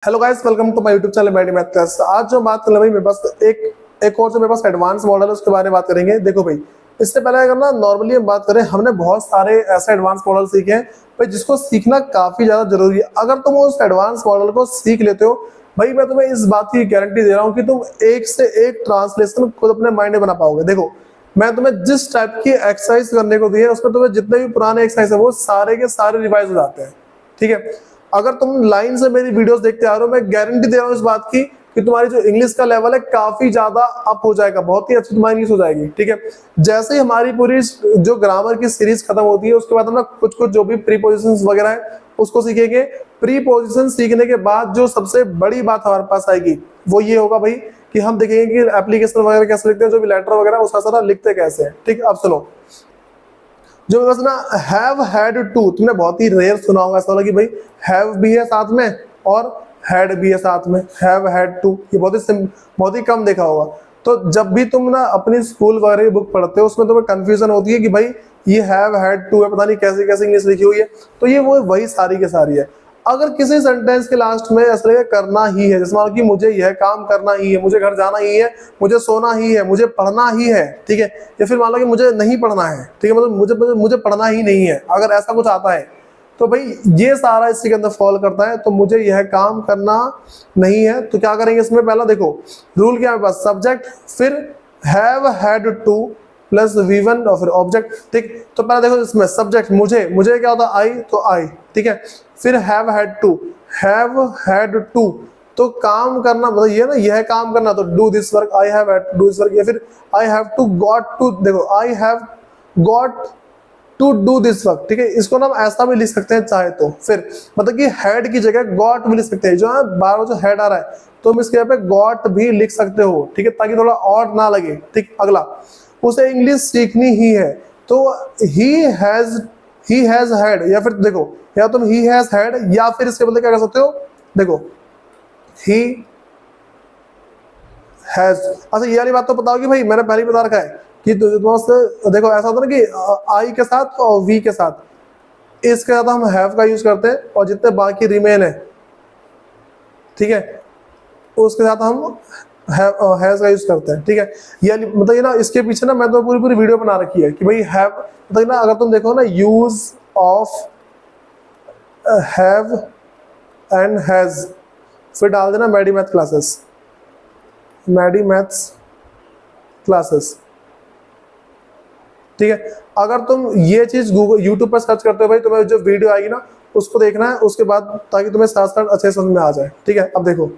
Hello guys, welcome to my YouTube channel Maddy math class. आज जो बात कर भाई मेरे पास एक और जो मेरे पास एडवांस मॉडल है उसके बारे में बात करेंगे। देखो भाई, इससे पहले अगर ना नॉर्मली हम बात करें, हमने बहुत सारे ऐसे एडवांस मॉडल सीखे हैं भाई जिसको सीखना काफी ज्यादा जरूरी है। अगर तुम उस एडवांस मॉडल को सीख लेते हो भाई, मैं तुम्हें इस बात की गारंटी दे रहा हूँ कि तुम एक से एक ट्रांसलेशन खुद अपने माइंड में बना पाओगे। देखो, मैं तुम्हें जिस टाइप की एक्सरसाइज करने को दी है उसमें तुम्हें जितने भी पुराने एक्सरसाइज है वो सारे के सारे रिवाइज हो जाते हैं। ठीक है, अगर तुम लाइन से मेरी वीडियोस देखते आ रहे हो, मैं गारंटी दे रहा हूँ इस बात की कि तुम्हारी जो इंग्लिश का लेवल है काफी ज्यादा अप हो जाएगा, बहुत ही अच्छी तुम्हारी इंग्लिश हो जाएगी। ठीक है, जैसे ही हमारी पूरी जो ग्रामर की सीरीज खत्म होती है उसके बाद हम ना कुछ कुछ जो भी प्रीपोजिशंस वगैरह है उसको सीखेंगे। प्रीपोजिशन सीखने के बाद जो सबसे बड़ी बात हमारे पास आएगी वो ये होगा भाई कि हम देखेंगे कि एप्लीकेशन वगैरह कैसे लिखते हैं, जो भी लेटर वगैरह उसका सारा लिखते कैसे है। ठीक है, अब सुनो, जो बस ना हैव हैड टू, तुमने बहुत ही रेयर सुना होगा ऐसा वाला कि भाई हैव भी है साथ में और हैड भी है साथ में। हैव हैड टू ये बहुत ही कम देखा होगा। तो जब भी तुम ना अपनी स्कूल वगैरह की बुक पढ़ते हो उसमें तुम्हें कंफ्यूजन होती है कि भाई ये हैव हैड टू है, पता नहीं कैसे कैसे इंग्लिश लिखी हुई है। तो ये वो वही सारी के सारी है। अगर किसी सेंटेंस के लास्ट में ऐसा लगे करना ही है, जैसे मान लो कि मुझे यह काम करना ही है, मुझे घर जाना ही है, मुझे सोना ही है, मुझे पढ़ना ही है, ठीक है, या फिर मान लो कि मुझे नहीं पढ़ना है, ठीक है, मतलब मुझे मुझे पढ़ना ही नहीं है, अगर ऐसा कुछ आता है तो भाई ये सारा इसी के अंदर फॉल करता है। तो मुझे यह काम करना नहीं है तो क्या करेंगे इसमें, पहला देखो रूल क्या है, बस सब्जेक्ट फिर have had two plus V1 और फिर ऑब्जेक्ट। ठीक, तो पहले देखो इसमें सब्जेक्ट मुझे क्या होता है आई, तो आई, ठीक है, फिर हैव हैड टू तो काम करना, मतलब ये ना यह काम करना, तो do this work, I have had to do this work, या फिर I have to got to, देखो I have got to do this work. ठीक है, इसको ना हम ऐसा भी लिख सकते हैं चाहे तो, फिर मतलब कि हेड की जगह गॉट भी लिख सकते हैं, जो है बार जो हेड आ रहा है तो हम इसके यहाँ पे गॉट भी लिख सकते हो। ठीक है, ताकि थोड़ा और ना लगे। ठीक, अगला उसे इंग्लिश सीखनी ही है तो ही हैज हैड, या फिर देखो या तुम ही हैज हैड या फिर इसके बदले क्या कर सकते हो, देखो ही हैज। अच्छा ये वाली बात तो बताओ कि भाई मैंने पहले ही बता रखा है कि देखो ऐसा होता है ना कि आई के साथ और वी के साथ, इसके साथ हम हैव का यूज करते हैं और जितने बाकी रिमेन है, ठीक है, उसके साथ हम हैज का यूज करते हैं। ठीक है, ये मतलब ये ना इसके पीछे ना मैं तो पूरी पूरी वीडियो बना रखी है कि भाई हैव, मतलब ना अगर तुम देखो ना use of have and has, फिर डाल देना Maddy math classes, Maddy maths classes. ठीक है, अगर तुम ये चीज गूगल यूट्यूब पर सर्च करते हो भाई, तुम्हें जो वीडियो आएगी ना उसको देखना है उसके बाद, ताकि तुम्हें साथ साथ अच्छे समझ में आ जाए। ठीक है, अब देखो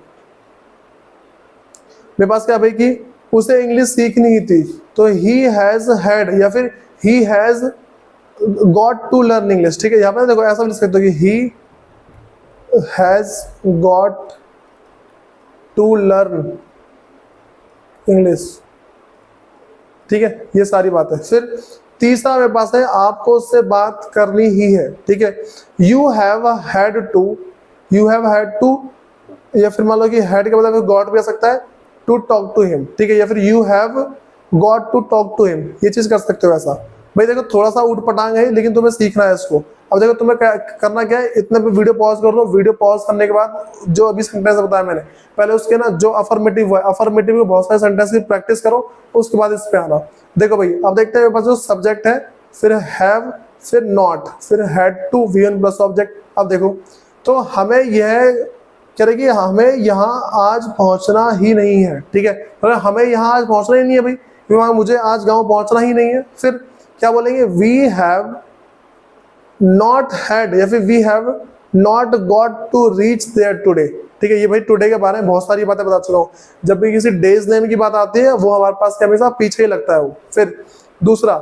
मेरे पास क्या भाई कि उसे इंग्लिश सीखनी ही थी तो ही हैज हैड या फिर he has got to learn English. ठीक है, यहाँ पे देखो ऐसा भी लिख सकते हो कि he has got to learn English. ठीक है, ये सारी बात है। फिर तीसरा मेरे पास है आपको उससे बात करनी ही है। ठीक है, यू हैव हैड टू या फिर मान लो कि हैड के बदले गॉट भी आ सकता है, टू टॉक टू हिम। ठीक है, या फिर you have got to talk to him, ये चीज कर सकते हो ऐसा। भाई देखो थोड़ा सा उठ पटांग है लेकिन तुम्हें सीखना है इसको। अब देखो तुम्हें करना क्या है, इतने पे वीडियो पॉज कर दो, वीडियो पॉज करने के बाद जो अभी सेंटेंस बताया मैंने पहले उसके ना जो अफर्मेटिव है, अफर्मेटिव में बहुत सारे सेंटेंस की प्रैक्टिस करो, उसके बाद इस पे आना। देखो भाई अब देखते हैं मेरे पास जो सब्जेक्ट है, फिर हैव, फिर नॉट, फिर had to, V1 plus object. अब देखो तो हमें यह करेगी, हमें यहाँ आज पहुंचना ही नहीं है। ठीक है, तो हमें यहाँ आज पहुंचना ही नहीं है भाई, मुझे आज गांव पहुंचना ही नहीं है। फिर क्या बोलेंगे, वी हैव नॉट हैड या फिर we have not got to reach there today. ठीक है, ये भाई टुडे के बारे में बहुत सारी बातें बता चुका हूँ। जब भी किसी डेज नेम की बात आती है वो हमारे पास हमेशा पीछे ही लगता है वो। फिर दूसरा,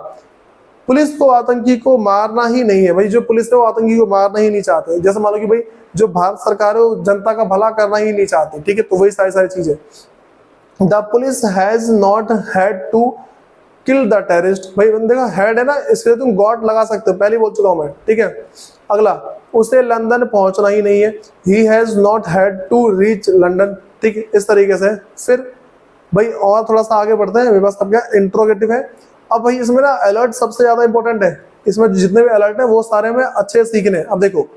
पुलिस को आतंकी को मारना ही नहीं है भाई, जो पुलिस है वो आतंकी को मारना ही नहीं चाहते। जैसे मान लो कि भाई जो भारत सरकार है वो जनता का भला करना ही नहीं चाहती। ठीक है, तो वही सारी सारी चीजें। The police has not had to kill the terrorist. भाई देखो हैड है ना, इसके लिए तुम गॉट लगा सकते हो, पहले बोल चुका हूं मैं। ठीक है, अगला उसे लंदन पहुंचना ही नहीं है, he has not had to reach London. ठीक है, इस तरीके से। फिर भाई और थोड़ा सा आगे बढ़ते हैं, मेरे पास अब क्या इंट्रोगेटिव है। अब भाई इसमें ना अलर्ट सबसे ज्यादा इंपॉर्टेंट है, इसमें जितने भी अलर्ट है वो सारे में अच्छे सीखने। अब देखो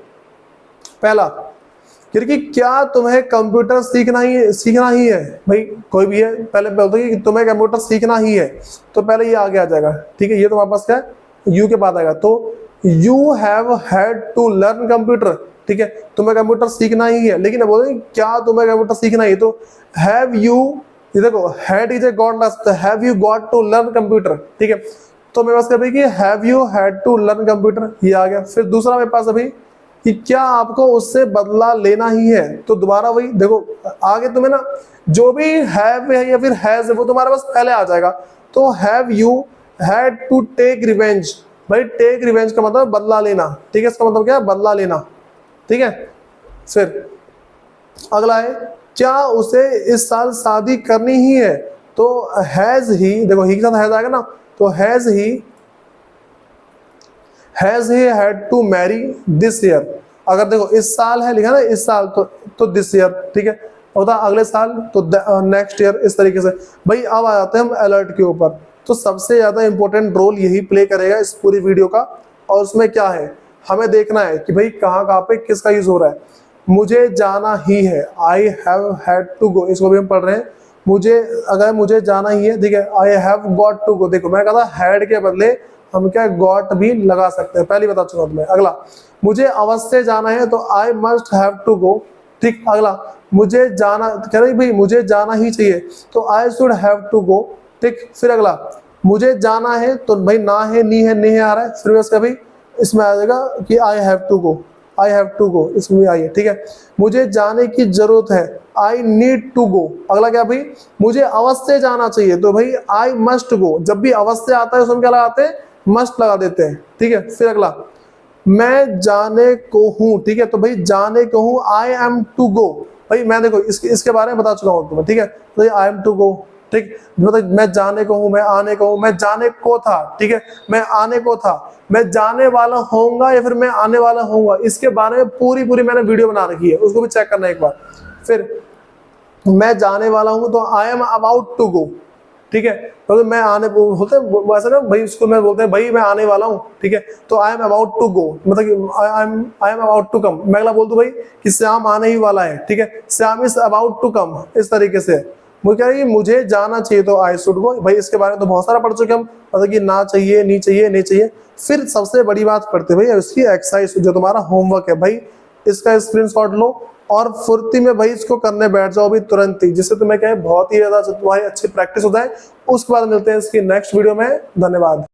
पहला क्योंकि क्या तुम्हें कंप्यूटर सीखना ही है भाई, कोई भी है पहले बोलते हैं कि तुम्हें कंप्यूटर सीखना ही है, तो पहले ये आगे आ जाएगा, ठीक है। ये तुम्हारे पास क्या है, यू के बाद आएगा, तो you have had to learn computer, ठीक है, तुम्हें कंप्यूटर सीखना ही है। लेकिन बोलते क्या तुम्हें कंप्यूटर सीखना ही, तो हैव यू, ये देखो had is a got last, have you got to learn computer, ठीक है। तो मेरे पास क्या भाई, have you had to learn computer, ये आ गया। फिर दूसरा मेरे पास अभी कि क्या आपको उससे बदला लेना ही है, तो दोबारा वही देखो आगे तुम्हें ना जो भी हैव है या फिर हैज है वो तुम्हारे पास पहले आ जाएगा। तो have you had to take revenge, भाई टेक रिवेंज का मतलब बदला लेना, ठीक है, इसका मतलब क्या है, बदला लेना, ठीक है। फिर अगला है क्या उसे इस साल शादी करनी ही है, तो हैज ही, देखो ही के साथ हैज आएगा ना, तो has he had to marry this year. अगर देखो इस साल है लिखा ना, इस साल तो दिस ईयर, ठीक है, होता अगले साल तो नेक्स्ट ईयर, इस तरीके से। भाई अब आ जाते हैं हम अलर्ट के ऊपर, तो सबसे ज्यादा इंपॉर्टेंट रोल यही प्ले करेगा इस पूरी वीडियो का। और उसमें क्या है, हमें देखना है कि भाई कहाँ कहाँ पे किसका यूज हो रहा है। मुझे जाना ही है, I have had to go, इसको भी हम पढ़ रहे हैं। मुझे, अगर मुझे जाना ही है, ठीक है, I have got to go, देखो मैं कहा था हैड के बदले हम क्या गॉट भी लगा सकते हैं, पहले बता चुका तुम्हें। अगला, मुझे अवश्य जाना है, तो I must have to go, ठीक। अगला, मुझे जाना, कह रही भाई मुझे जाना ही चाहिए, तो I should have to go, ठीक। फिर अगला, मुझे जाना है, तो भाई ना है, नी है, नहीं आ रहा है, फिर उसका भाई इसमें आ जाएगा कि I have to go, I have to go, इसमें भी आई है, ठीक है। मुझे जाने की जरूरत है, आई नीड टू गो। अगला क्या भाई, मुझे अवश्य जाना चाहिए, तो भाई आई मस्ट गो, जब भी अवश्य आता है उसमें क्या लगाते हैं, मस्ट लगा देते हैं, ठीक है। फिर अगला, मैं जाने को हूं, ठीक है, तो भाई जाने को हूं, आई एम टू गो, भाई मैं देखो इसके बारे में बता चुका हूं तुम्हें, ठीक है, तो आई एम टू गो, ठीक। मतलब मैं जाने को हूं, मैं आने को हूं, मैं जाने को था, ठीक है, मैं आने को था, मैं जाने वाला होऊंगा या फिर मैं आने वाला होऊंगा, इसके बारे में पूरी मैंने वीडियो बना रखी है, उसको भी चेक करना एक बार। फिर मैं जाने वाला हूं, तो I am about to go, ठीक है, तो मैं आने होते वैसे ना भाई, उसको मैं बोलते हैं भाई मैं आने वाला हूँ, ठीक है, तो I am about to go, मतलब I am about to come. मैं अगला बोल दूं भाई कि श्याम आने ही वाला है, ठीक है, Shyam is about to come, इस तरीके से। मुझे क्या है, मुझे जाना चाहिए, तो आई शुड गो, भाई इसके बारे में तो बहुत सारा पढ़ चुके हम, मतलब कि ना चाहिए, नहीं चाहिए, नहीं चाहिए। फिर सबसे बड़ी बात पढ़ते भाई उसकी एक्सरसाइज, जो तुम्हारा होमवर्क है भाई, इसका स्क्रीनशॉट लो और फुर्ती में भाई इसको करने बैठ जाओ भी तुरंत ही, जिससे तुम्हें क्या है बहुत ही ज्यादा तुम्हारी अच्छी प्रैक्टिस होता है। उसके बाद मिलते हैं इसकी नेक्स्ट वीडियो में, धन्यवाद।